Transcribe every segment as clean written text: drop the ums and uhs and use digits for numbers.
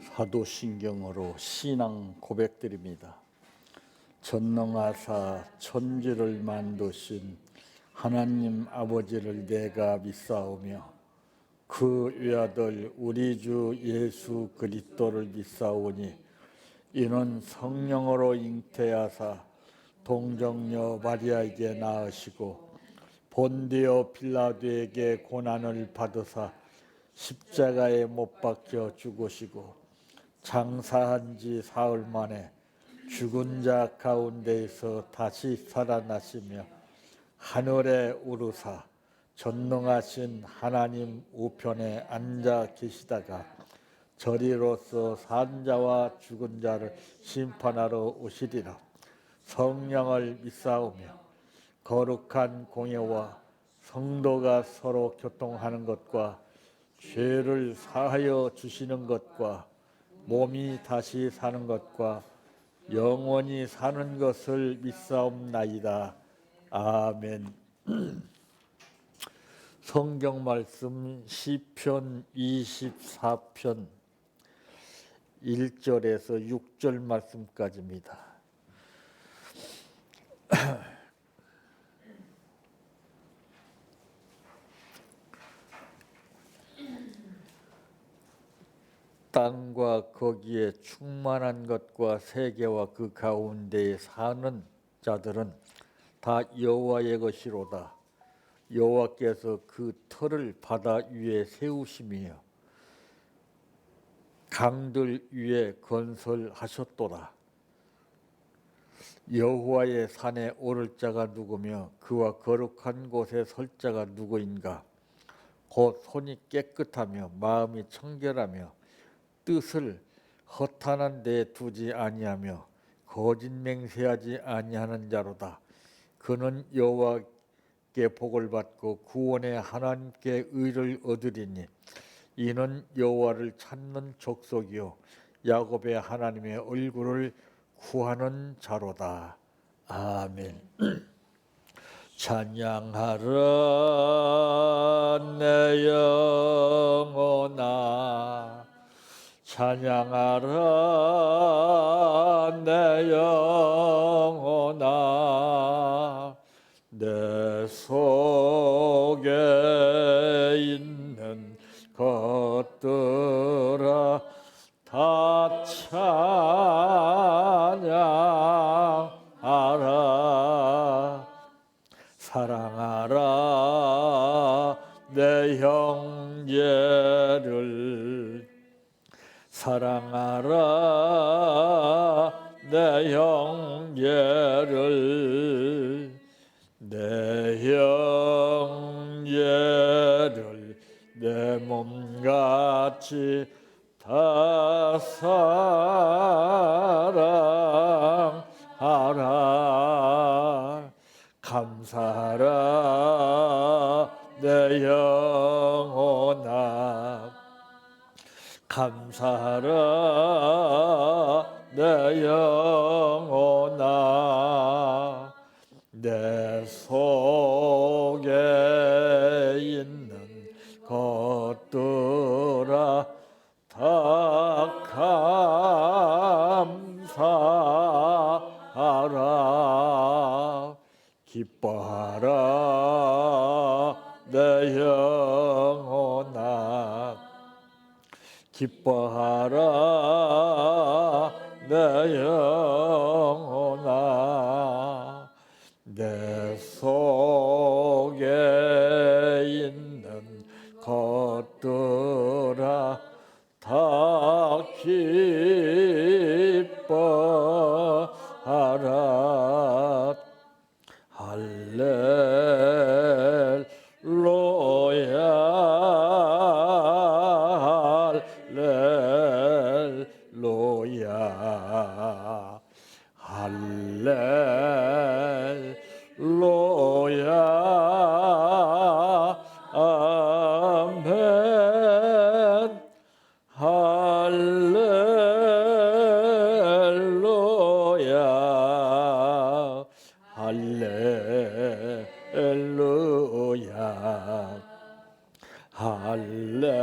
사도신경으로 신앙 고백드립니다. 전능하사 천지를 만드신 하나님 아버지를 내가 믿사오며 그 외아들 우리 주 예수 그리스도를 믿사오니 이는 성령으로 잉태하사 동정녀 마리아에게 낳으시고 본디오 빌라도에게 고난을 받으사 십자가에 못 박혀 죽으시고 장사한 지 사흘 만에 죽은 자 가운데에서 다시 살아나시며 하늘에 오르사 전능하신 하나님 우편에 앉아 계시다가 저리로서 산 자와 죽은 자를 심판하러 오시리라. 성령을 믿사오며 거룩한 공예와 성도가 서로 교통하는 것과 죄를 사하여 주시는 것과 몸이 다시 사는 것과 영원히 사는 것을 믿사옵나이다. 아멘. 성경 말씀 시편 24편 1절에서 6절 말씀까지입니다. 땅과 거기에 충만한 것과 세계와 그 가운데에 사는 자들은 다 여호와의 것이로다. 여호와께서 그 터를 바다 위에 세우시며 강들 위에 건설하셨도다. 여호와의 산에 오를 자가 누구며 그와 거룩한 곳에 설 자가 누구인가? 곧 손이 깨끗하며 마음이 청결하며 뜻을 허탄한 데 두지 아니하며 거짓 맹세하지 아니하는 자로다. 그는 여호와께 복을 받고 구원의 하나님께 의를 얻으리니 이는 여호와를 찾는 족속이요 야곱의 하나님의 얼굴을 구하는 자로다. 아멘. 찬양하라 내 영혼아, 찬양하라 내 영혼아, 내 속에 있는 것들아 다 찬양하라. 사랑하라 내 형제를, 사랑하라 내 형제를, 내 형제를 내 몸같이 다 사랑하라. 감사하라 내 영혼아, 감사하라 내 영혼아, 내 속에 있는 것들아 다 감사하라. 기뻐하라 내 영혼아, 기뻐하라 내 영혼아, 내 속에 있는 것들아 다 기뻐하라. 할렐루야, 할렐루야, 할렐루야, 아멘. 할렐루야, 할렐루야, 할렐루야,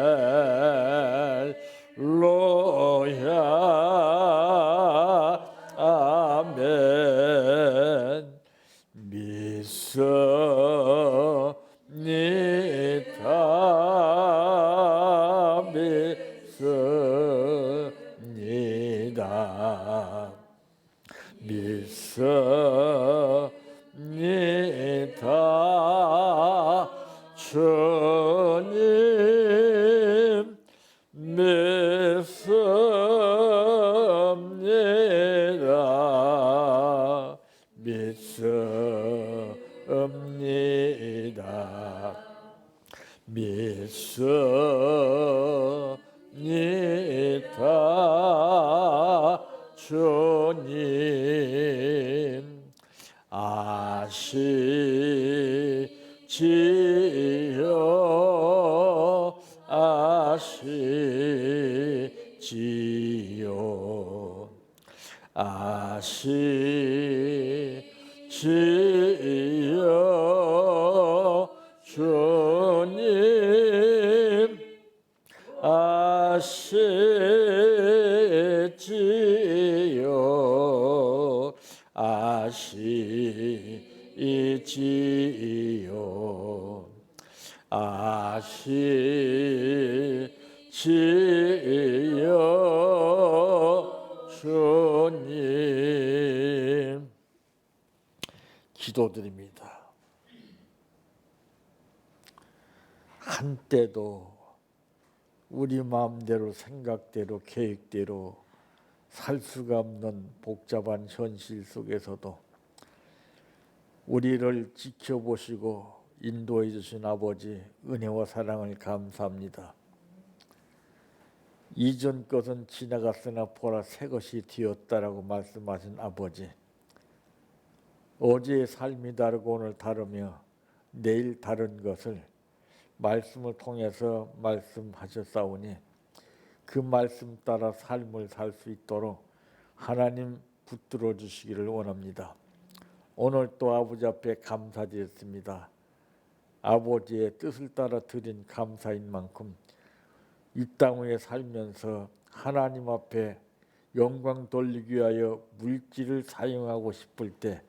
믿습니다. 믿습니다. 주님 믿습니다. 믿습니다. 믿습니다. 주님 아시지요. 아시지요. 아시지요. 주님 아시지요. 아시지요. 아시지요. 주님 기도드립니다. 한때도 우리 마음대로 생각대로 계획대로 살 수가 없는 복잡한 현실 속에서도 우리를 지켜보시고 인도해 주신 아버지 은혜와 사랑을 감사합니다. 이전 것은 지나갔으나 보라 새 것이 되었다라고 말씀하신 아버지, 어제의 삶이 다르고 오늘 다르며 내일 다른 것을 말씀을 통해서 말씀하셨사오니 그 말씀 따라 삶을 살 수 있도록 하나님 붙들어 주시기를 원합니다. 오늘 또 아버지 앞에 감사드렸습니다. 아버지의 뜻을 따라 드린 감사인 만큼 이 땅 위에 살면서 하나님 앞에 영광 돌리기 위하여 물질을 사용하고 싶을 때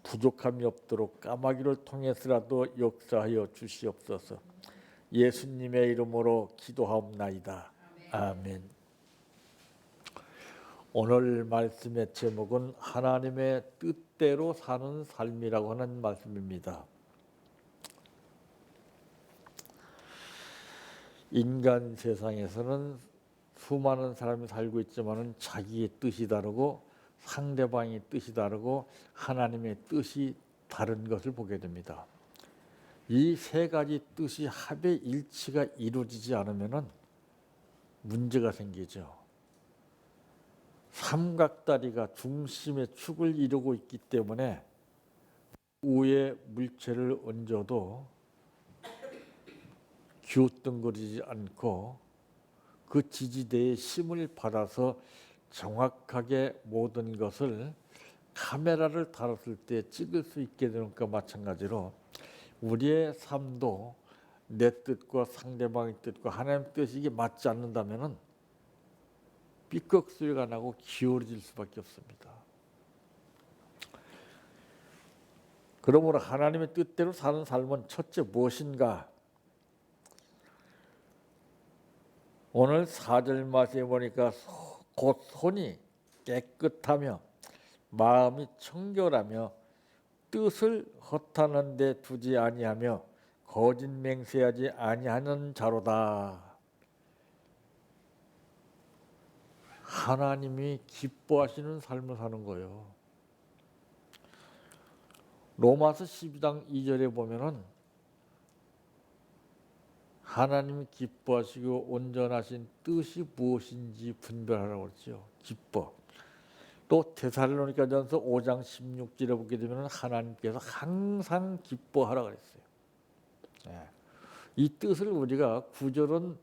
부족함이 없도록 까마귀를 통해서라도 역사하여 주시옵소서. 예수님의 이름으로 기도하옵나이다. 아멘. 오늘 말씀의 제목은 하나님의 뜻대로 사는 삶이라고 하는 말씀입니다. 인간 세상에서는 수많은 사람이 살고 있지만 자기의 뜻이 다르고 상대방의 뜻이 다르고 하나님의 뜻이 다른 것을 보게 됩니다. 이 세 가지 뜻이 합의 일치가 이루어지지 않으면 문제가 생기죠. 삼각다리가 중심의 축을 이루고 있기 때문에 위에 물체를 얹어도 기웃덩거리지 않고 그 지지대의 힘을 받아서 정확하게 모든 것을 카메라를 달았을 때 찍을 수 있게 되는 것과 마찬가지로 우리의 삶도 내 뜻과 상대방의 뜻과 하나님의 뜻이 이게 맞지 않는다면 삐걱소리가 나고 기울어질 수밖에 없습니다. 그러므로 하나님의 뜻대로 사는 삶은 첫째 무엇인가? 오늘 4절 말씀에 보니까 곧 손이 깨끗하며 마음이 청결하며 뜻을 허탄한 데 두지 아니하며 거짓 맹세하지 아니하는 자로다. 하나님이 기뻐하시는 삶을 사는 거예요. 로마서 12장 2절에 보면은 하나님이 기뻐하시고 온전하신 뜻이 무엇인지 분별하라고 그랬죠. 기뻐. 또 데살로니가전서 5장 16절에 보게 되면 하나님께서 항상 기뻐하라고 그랬어요. 이 뜻을 우리가 구절은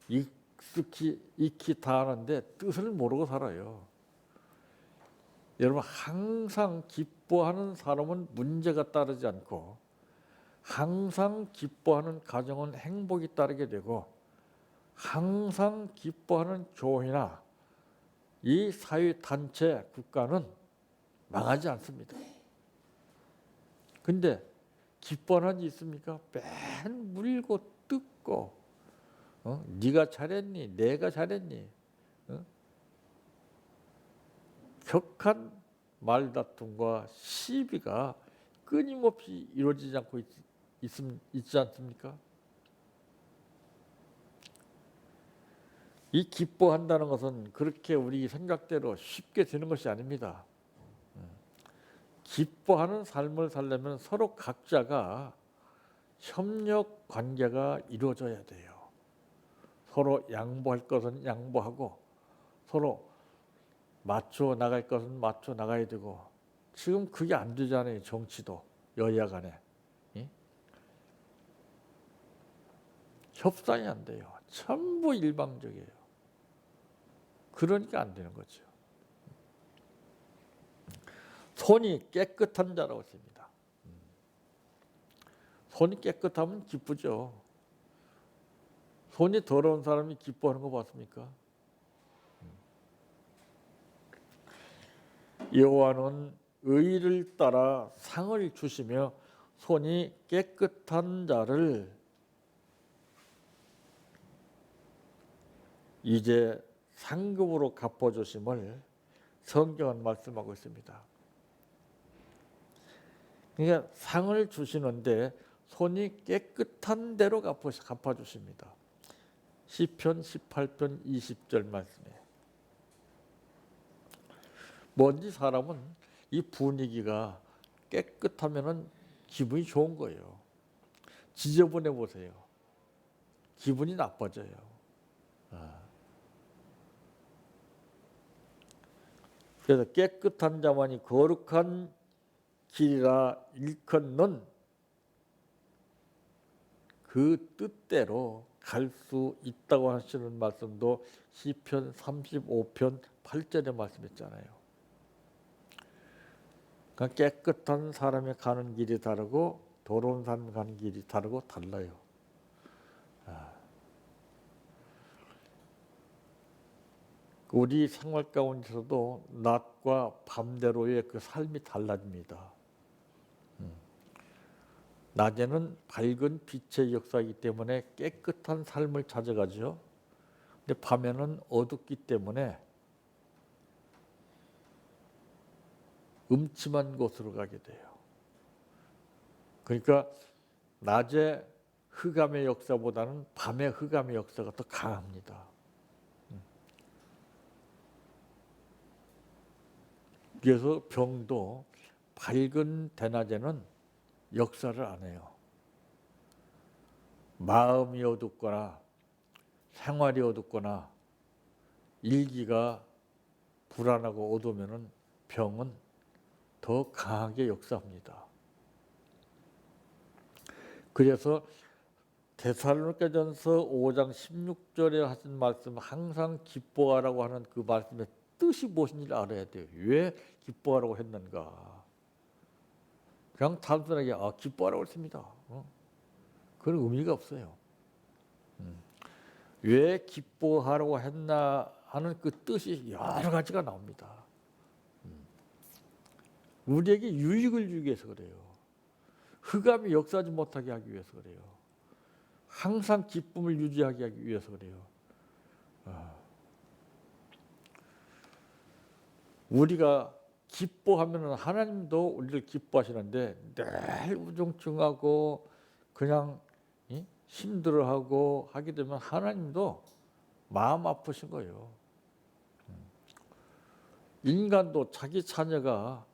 익히 다 하는데 뜻을 모르고 살아요. 여러분 항상 기뻐하는 사람은 문제가 따르지 않고 항상 기뻐하는 가정은 행복이 따르게 되고 항상 기뻐하는 교회나 이 사회단체 국가는 망하지 않습니다. 근데 기뻐하는 일 있습니까? 맨 물고 뜯고 네가 잘했니? 내가 잘했니? 격한 말다툼과 시비가 끊임없이 이루어지지 않고 있지 않습니까? 이 기뻐한다는 것은 그렇게 우리 생각대로 쉽게 되는 것이 아닙니다. 기뻐하는 삶을 살려면 서로 각자가 협력 관계가 이루어져야 돼요. 서로 양보할 것은 양보하고 서로 맞춰 나갈 것은 맞춰 나가야 되고, 지금 그게 안 되잖아요. 정치도 여야 간에. 예? 협상이 안 돼요. 전부 일방적이에요. 그러니까 안 되는 거죠. 손이 깨끗한 자라고 했습니다. 손이 깨끗하면 기쁘죠. 손이 더러운 사람이 기뻐하는 거 봤습니까? 여호와는 의를 따라 상을 주시며 손이 깨끗한 자를 이제 상급으로 갚아주심을 성경은 말씀하고 있습니다. 그러니까 상을 주시는데 손이 깨끗한 대로 갚아주십니다. 시편 18편 20절 말씀에. 뭔지 사람은 이 분위기가 깨끗하면은 기분이 좋은 거예요. 지저분해 보세요. 기분이 나빠져요. 그래서 깨끗한 자만이 거룩한 길이라 일컫는 그 뜻대로 갈 수 있다고 하시는 말씀도 시편 35편 8절에 말씀했잖아요. 그러니까 깨끗한 사람이 가는 길이 다르고 더러운 사람이 가는 길이 다르고 달라요. 우리 생활 가운데서도 낮과 밤대로의 그 삶이 달라집니다. 낮에는 밝은 빛의 역사이기 때문에 깨끗한 삶을 찾아가죠. 근데 밤에는 어둡기 때문에 음침한 곳으로 가게 돼요. 그러니까 낮에 흑암의 역사보다는 밤의 흑암의 역사가 더 강합니다. 그래서 병도 밝은 대낮에는 역사를 안 해요. 마음이 어둡거나 생활이 어둡거나 일기가 불안하고 어두우면은 병은 더 강하게 역사합니다. 그래서 데살로니가전서 5장 16절에 하신 말씀, 항상 기뻐하라고 하는 그 말씀의 뜻이 무엇인지를 알아야 돼요. 왜 기뻐하라고 했는가? 그냥 단순하게 기뻐하라고 했습니다. 그런 의미가 없어요. 왜 기뻐하라고 했나 하는 그 뜻이 여러 가지가 나옵니다. 우리에게 유익을 주기 위해서 그래요. 흑암이 역사하지 못하게 하기 위해서 그래요. 항상 기쁨을 유지하게 하기 위해서 그래요. 우리가 기뻐하면 하나님도 우리를 기뻐하시는데 늘 우중충하고 그냥 힘들어하고 하게 되면 하나님도 마음 아프신 거예요. 인간도 자기 자녀가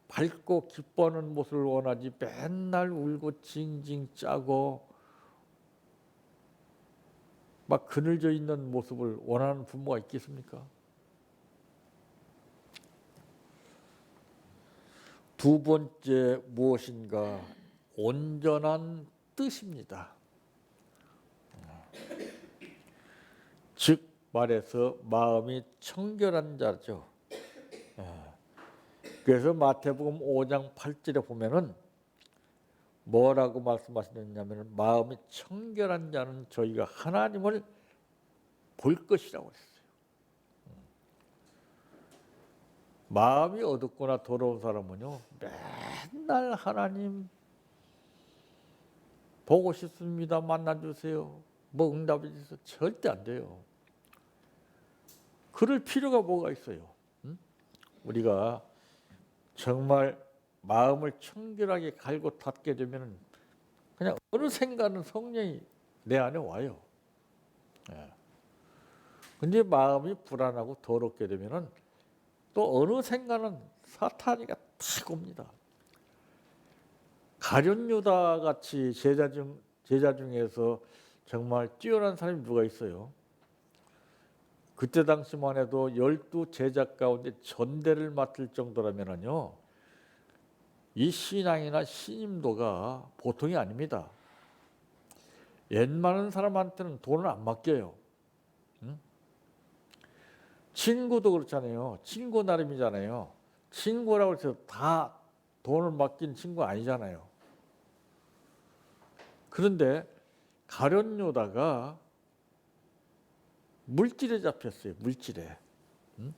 밝고 기뻐하는 모습을 원하지 맨날 울고 징징 짜고 막 그늘져 있는 모습을 원하는 부모가 있겠습니까? 두 번째 무엇인가? 온전한 뜻입니다. 즉 말해서 마음이 청결한 자죠. 그래서 마태복음 5장 8절에 보면은 뭐라고 말씀하시느냐면 마음이 청결한 자는 저희가 하나님을 볼 것이라고 했어요. 마음이 어둡거나 더러운 사람은요, 맨날 하나님 보고 싶습니다. 만나주세요. 뭐 응답이 있어 절대 안 돼요. 그럴 필요가 뭐가 있어요? 응? 우리가 정말 마음을 청결하게 갈고 닦게 되면 그냥 어느 생각은 성령이 내 안에 와요. 예. 근데 마음이 불안하고 더럽게 되면은 또 어느 생각은 사탄이가 탁 옵니다. 가룟 유다 같이 제자 중에서 정말 뛰어난 사람이 누가 있어요? 그때 당시만 해도 12 제자 가운데 전대를 맡을 정도라면은요, 이 신앙이나 신임도가 보통이 아닙니다. 웬만한 사람한테는 돈을 안 맡겨요. 응? 친구도 그렇잖아요. 친구 나름이잖아요. 친구라고 해서 다 돈을 맡긴 친구 아니잖아요. 그런데 가룟 유다가 물질에 잡혔어요. 물질에. 응?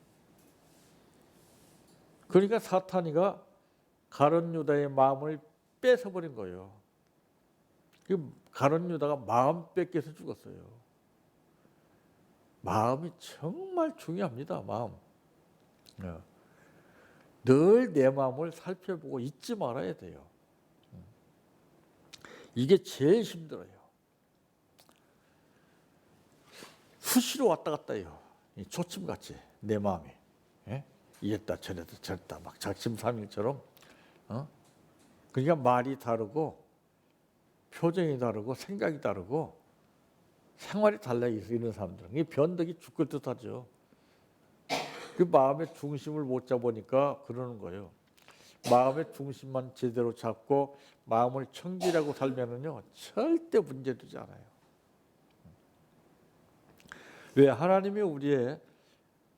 그러니까 사탄이가 가룟 유다의 마음을 뺏어버린 거예요. 가룟 유다가 마음 뺏겨서 죽었어요. 마음이 정말 중요합니다. 마음. 늘 내 마음을 살펴보고 잊지 말아야 돼요. 이게 제일 힘들어요. 수시로 왔다 갔다 해요. 초침같이 내 마음이. 예? 이랬다 저랬다 저랬다 막 작심삼일처럼. 그러니까 말이 다르고 표정이 다르고 생각이 다르고 생활이 달라요. 이런 사람들은. 이 변덕이 죽을 듯하죠. 그 마음의 중심을 못 잡으니까 그러는 거예요. 마음의 중심만 제대로 잡고 마음을 청결하고 살면은요 절대 문제되지 않아요. 왜? 하나님이 우리의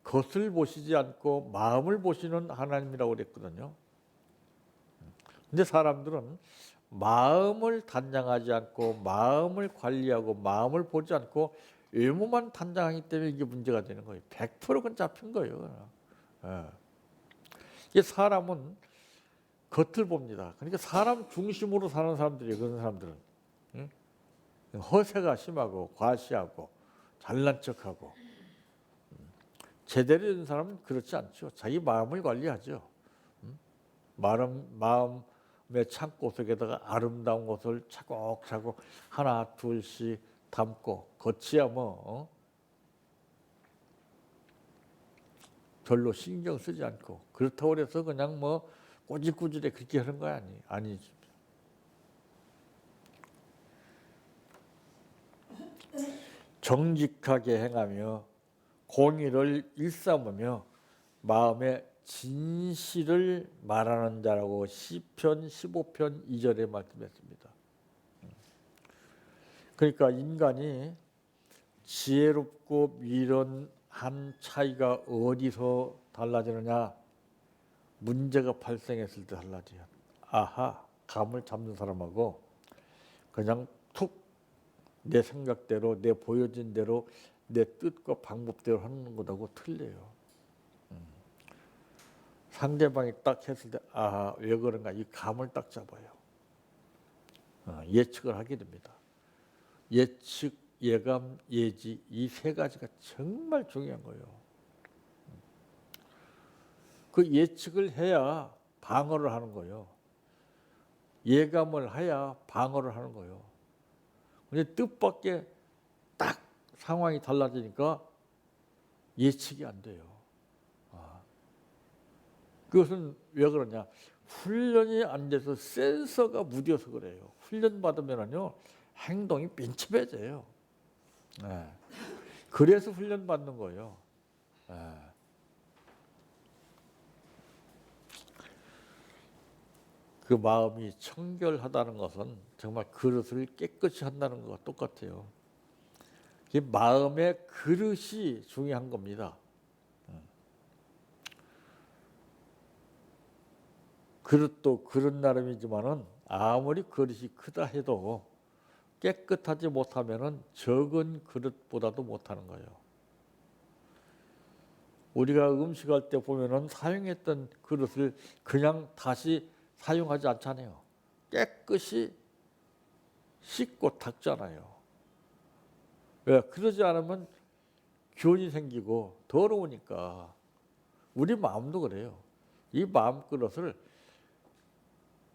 겉을 보시지 않고 마음을 보시는 하나님이라고 그랬거든요. 근데 사람들은 마음을 단장하지 않고 마음을 관리하고 마음을 보지 않고 외모만 단장하기 때문에 이게 문제가 되는 거예요. 100%는 잡힌 거예요. 예. 이게 사람은 겉을 봅니다. 그러니까 사람 중심으로 사는 사람들이에요. 그런 사람들은. 응? 허세가 심하고 과시하고 잘난 척하고. 제대로 된 사람은 그렇지 않죠. 자기 마음을 관리하죠. 마음의 창고 속에다가 아름다운 것을 차곡차곡 하나 둘씩 담고 겉이야 뭐 별로 신경 쓰지 않고 그렇다고 해서 그냥 뭐 꼬질꼬질해 그렇게 하는 거 아니지. 정직하게 행하며 공의를 일삼으며 마음의 진실을 말하는 자라고 시편 15편 2절에 말씀했습니다. 그러니까 인간이 지혜롭고 미련한 차이가 어디서 달라지느냐? 문제가 발생했을 때 달라져요. 아하, 감을 잡는 사람하고 그냥 툭 내 생각대로 내 보여진 대로 내 뜻과 방법대로 하는 것하고 틀려요. 상대방이 딱 했을 때 아하 왜 그런가 이 감을 딱 잡아요. 예측을 하게 됩니다. 예측, 예감, 예지 이 세 가지가 정말 중요한 거예요. 그 예측을 해야 방어를 하는 거예요. 예감을 해야 방어를 하는 거예요. 근데 뜻밖의 딱 상황이 달라지니까 예측이 안 돼요. 그것은 왜 그러냐? 훈련이 안 돼서 센서가 무뎌서 그래요. 훈련 받으면요 행동이 민첩해져요. 네. 그래서 훈련 받는 거예요. 네. 그 마음이 청결하다는 것은 정말 그릇을 깨끗이 한다는 것과 똑같아요. 마음의 그릇이 중요한 겁니다. 그릇도 그릇 나름이지만은 아무리 그릇이 크다 해도 깨끗하지 못하면은 적은 그릇보다도 못하는 거예요. 우리가 음식할 때 보면은 사용했던 그릇을 그냥 다시 사용하지 않잖아요. 깨끗이 씻고 닦잖아요. 왜? 그러지 않으면 기운이 생기고 더러우니까. 우리 마음도 그래요. 이 마음 그릇을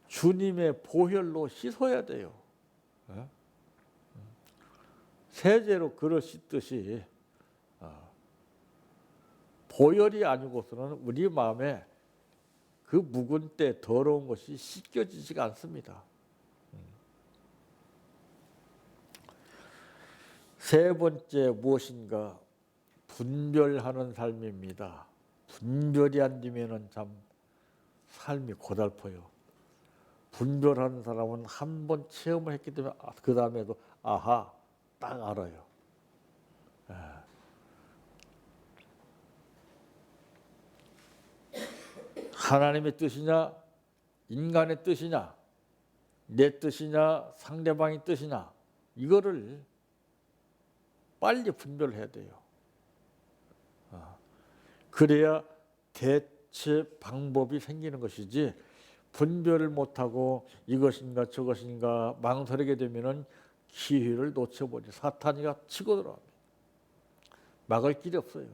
주님의 보혈로 씻어야 돼요. 예? 세제로 그릇 씻듯이 보혈이 아니고서는 우리 마음에 그 묵은 때 더러운 것이 씻겨지지가 않습니다. 세 번째 무엇인가? 분별하는 삶입니다. 분별이 안 되면은 참 삶이 고달퍼요. 분별하는 사람은 한 번 체험을 했기 때문에 그 다음에도 아하 딱 알아요. 하나님의 뜻이냐 인간의 뜻이냐 내 뜻이냐 상대방의 뜻이냐 이거를 빨리 분별해야 돼요. 그래야 대체 방법이 생기는 것이지 분별을 못하고 이것인가 저것인가 망설이게 되면은 기회를 놓쳐버리 사탄이가 치고 들어갑니다. 막을 길이 없어요.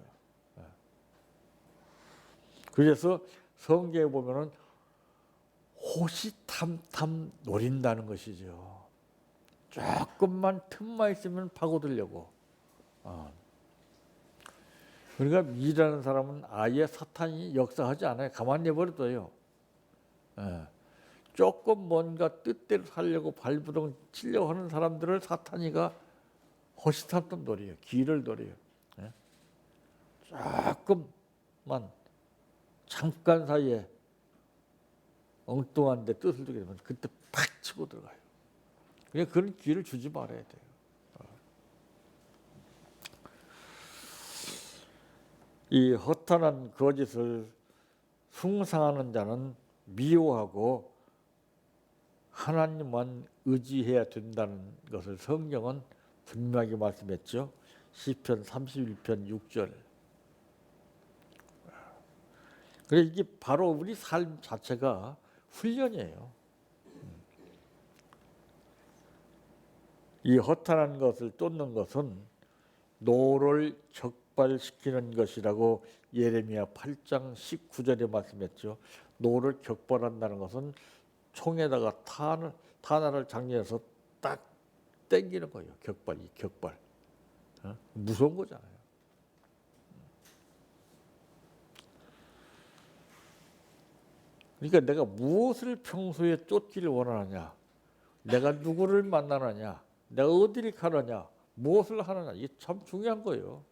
그래서 성경에 보면은 호시탐탐 노린다는 것이죠. 조금만 틈만 있으면 파고들려고. 그러니까 미라는 사람은 아예 사탄이 역사하지 않아요. 가만히 내버려둬요. 조금 뭔가 뜻대로 살려고 발부동 치려고 하는 사람들을 사탄이가 호시탐탐 노려요. 기를 노려요. 조금만 잠깐 사이에 엉뚱한데 뜻을 두게 되면 그때 팍 치고 들어가요. 그러니까 그런 기회를 주지 말아야 돼요. 이 허탄한 거짓을 숭상하는 자는 미워하고 하나님만 의지해야 된다는 것을 성경은 분명하게 말씀했죠. 시편 31편 6절. 그래서 이게 바로 우리 삶 자체가 훈련이에요. 이 허탄한 것을 쫓는 것은 노를 격발시키는 것이라고 예레미야 8장 19절에 말씀했죠. 노를 격발한다는 것은 총에다가 탄알을 장렬해서 딱 땡기는 거예요. 격발. 무서운 거잖아요. 그러니까 내가 무엇을 평소에 쫓기를 원하느냐, 내가 누구를 만나느냐, 내가 어디를 가느냐, 무엇을 하느냐, 이게 참 중요한 거예요.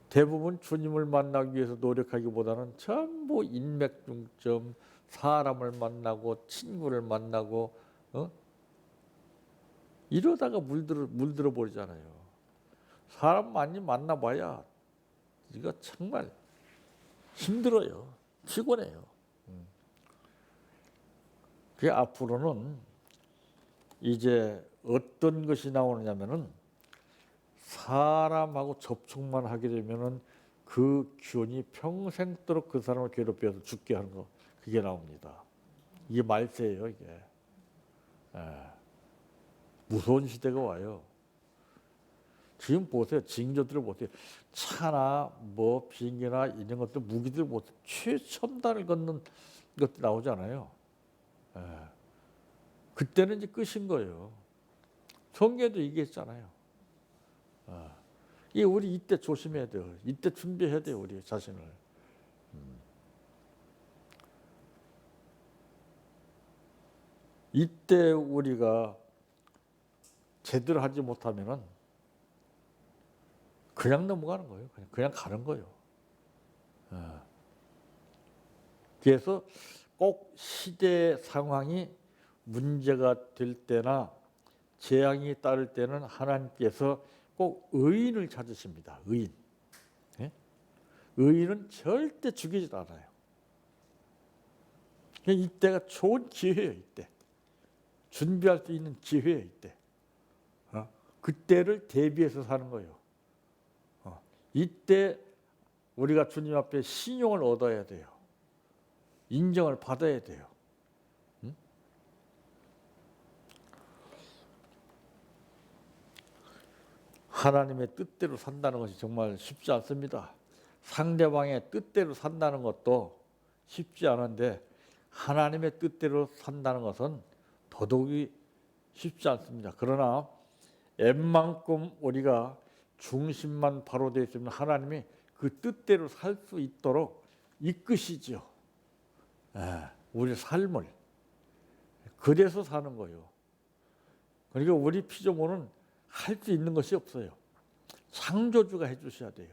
대부분 주님을 만나기 위해서 노력하기보다는 전부 인맥중점, 사람을 만나고 친구를 만나고 이러다가 물들어 버리잖아요. 사람 많이 만나봐야 이거 정말 힘들어요. 피곤해요. 그 앞으로는 이제 어떤 것이 나오느냐면은 사람하고 접촉만 하게 되면은 그 기운이 평생도록 그 사람을 괴롭혀서 죽게 하는 거 그게 나옵니다. 이게 말세예요, 이게. 무서운 시대가 와요. 지금 보세요. 징조들을 보세요. 차나 뭐 비행기나 이런 것들 무기들 보세요. 최첨단을 걷는 것들 나오잖아요. 그때는 이제 끝인 거예요. 성경에도 얘기했잖아요. 이 우리 이때 조심해야 돼요. 이때 준비해야 돼요. 우리 자신을. 이때 우리가 제대로 하지 못하면은 그냥 넘어가는 거예요. 그냥 가는 거예요. 그래서 꼭 시대 상황이 문제가 될 때나 재앙이 따를 때는 하나님께서 꼭 의인을 찾으십니다. 의인. 의인은 절대 죽이지 않아요. 이때가 좋은 기회예요. 이때. 준비할 수 있는 기회예요. 이때. 그때를 대비해서 사는 거예요. 이때 우리가 주님 앞에 신용을 얻어야 돼요. 인정을 받아야 돼요. 하나님의 뜻대로 산다는 것이 정말 쉽지 않습니다. 상대방의 뜻대로 산다는 것도 쉽지 않은데 하나님의 뜻대로 산다는 것은 더더욱이 쉽지 않습니다. 그러나 웬만큼 우리가 중심만 바로 되어 있으면 하나님이 그 뜻대로 살 수 있도록 이끄시죠. 우리 삶을 그래서 사는 거예요. 그러니까 우리 피조물은 할 수 있는 것이 없어요. 창조주가 해주셔야 돼요.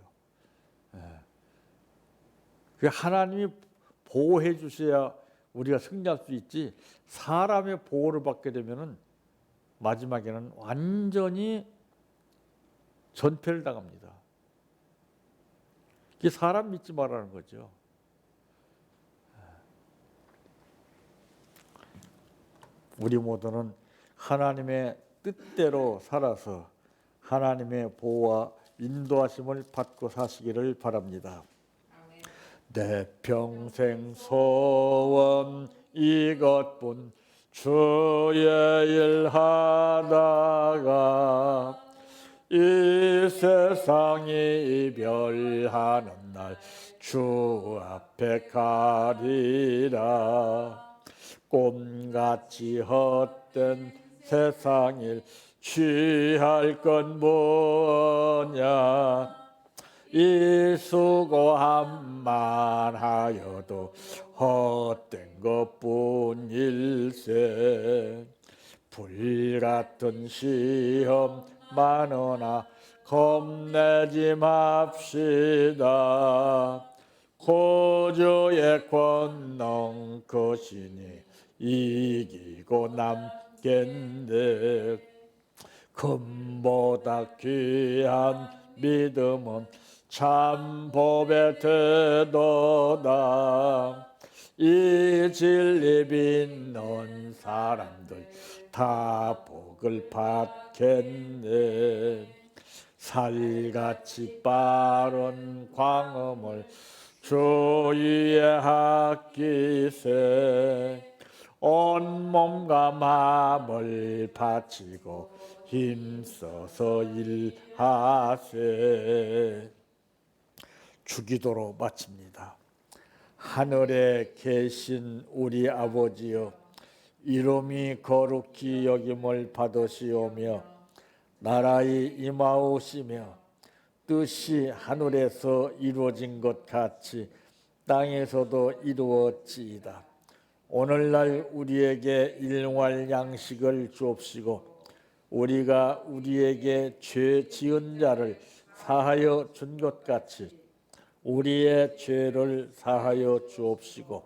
그 하나님이 보호해 주셔야 우리가 승리할 수 있지, 사람의 보호를 받게 되면은 마지막에는 완전히 전패를 당합니다. 이게 사람 믿지 말라는 거죠. 우리 모두는 하나님의 뜻대로 살아서 하나님의 보호와 인도하심을 받고 사시기를 바랍니다. 내 평생 소원 이것뿐, 주의 일 하다가 이 세상이 이별하는 날 주 앞에 가리라. 꿈같이 헛된 세상일 취할 건 뭐냐. 이 수고함만 하여도 헛된 것뿐일세. 불같은 시험 많으나 겁내지 맙시다. 구주의 권능 크시니 이기고 남겠네. 금보다 귀한 믿음은 참 법의 태도다. 이 진리 믿는 사람들 다 복을 받겠네. 살같이 빠른 광음을 주 위에 아끼세. 온몸과 마음을 바치고 힘써서 일하세. 주기도로 마칩니다. 하늘에 계신 우리 아버지여, 이름이 거룩히 여김을 받으시오며 나라의 임하오시며 뜻이 하늘에서 이루어진 것 같이 땅에서도 이루어지이다. 오늘날 우리에게 일용할 양식을 주옵시고 우리가 우리에게 죄 지은 자를 사하여 준 것 같이 우리의 죄를 사하여 주옵시고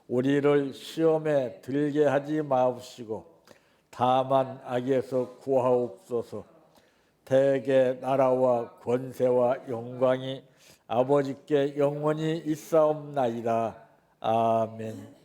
우리를 시험에 들게 하지 마옵시고 다만 악에서 구하옵소서. 대개 나라와 권세와 영광이 아버지께 영원히 있사옵나이다. 아멘.